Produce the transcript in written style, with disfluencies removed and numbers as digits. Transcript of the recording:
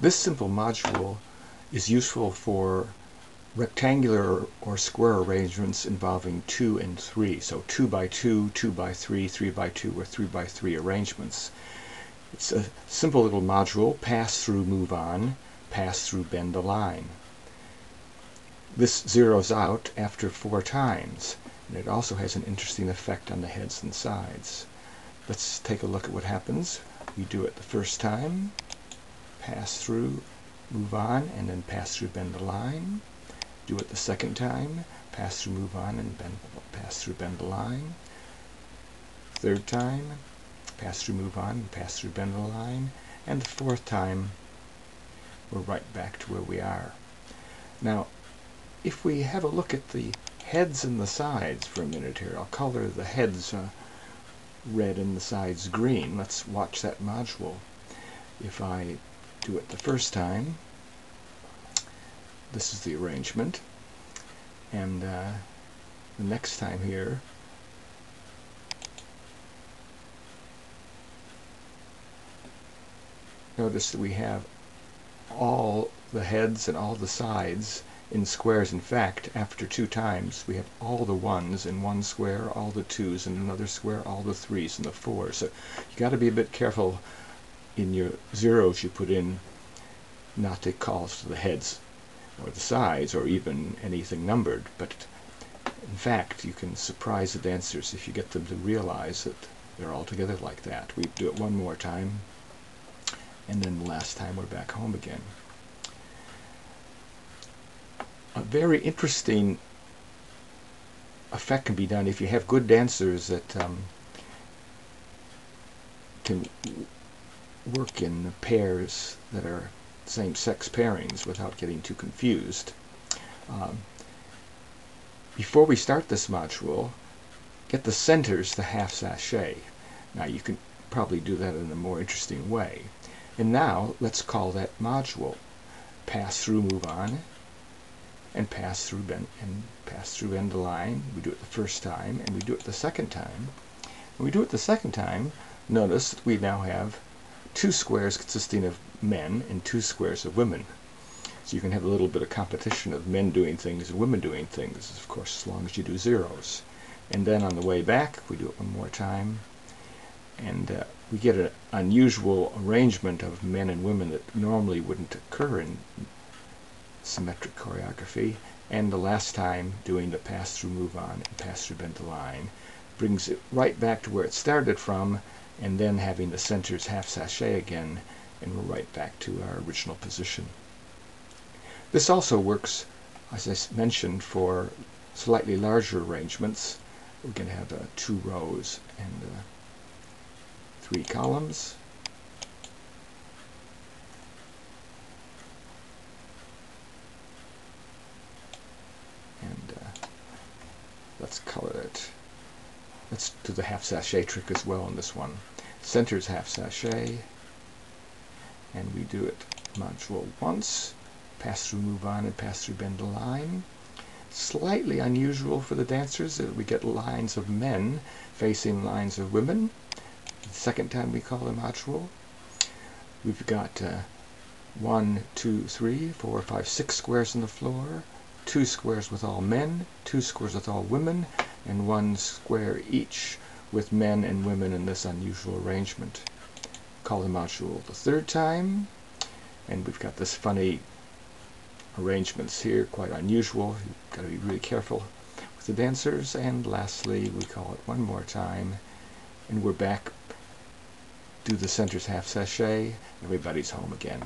This simple module is useful for rectangular or square arrangements involving 2 and 3. So 2 by 2, 2 by 3, 3 by 2, or 3 by 3 arrangements. It's a simple little module: pass through, move on, pass through, bend the line. This zeroes out after 4 times, and it also has an interesting effect on the heads and sides. Let's take a look at what happens. We do it the first time, pass through, move on, and then pass through, bend the line. Do it the second time, pass through, move on, and pass through, bend the line. Third time, pass through, move on, and pass through, bend the line. And the fourth time, we're right back to where we are. Now, if we have a look at the heads and the sides for a minute here, I'll color the heads red and the sides green. Let's watch that module. If I do it the first time, this is the arrangement, and the next time here, notice that we have all the heads and all the sides in squares. In fact, after 2 times, we have all the 1s in one square, all the 2s in another square, all the 3s and the 4s. So you got to be a bit careful in your zeros you put in not to call to the heads or the sides or even anything numbered. But in fact, you can surprise the dancers if you get them to realize that they're all together like that. We do it one more time, and then the last time we're back home again. A very interesting effect can be done if you have good dancers that can work in pairs that are same-sex pairings without getting too confused. Before we start this module, get the centers to half sachet. Now you can probably do that in a more interesting way. And now let's call that module pass through, move on, and pass through, bend the line. We do it the first time, and we do it the second time. When we do it the second time, notice that we now have 2 squares consisting of men and 2 squares of women. So you can have a little bit of competition of men doing things and women doing things, of course, as long as you do zeros. And then on the way back, we do it one more time, and we get an unusual arrangement of men and women that normally wouldn't occur in symmetric choreography. And the last time, doing the pass through, move on, and pass through, bend the line, brings it right back to where it started from, and then having the centers half sachet again, and we're right back to our original position. This also works, as I mentioned, for slightly larger arrangements. We can have 2 rows and 3 columns. And let's color it. Let's do the half sachet trick as well on this one. Centers half sachet, and we do it module once, pass through, move on, and pass through, bend the line. Slightly unusual for the dancers that we get lines of men facing lines of women. The second time we call the module, we've got 1, 2, 3, 4, 5, 6 squares on the floor, 2 squares with all men, 2 squares with all women, and 1 square each with men and women in this unusual arrangement. Call the module the third time, and we've got this funny arrangements here, quite unusual. You've got to be really careful with the dancers. And lastly, we call it one more time, and we're back. Do the centers half sachet, everybody's home again.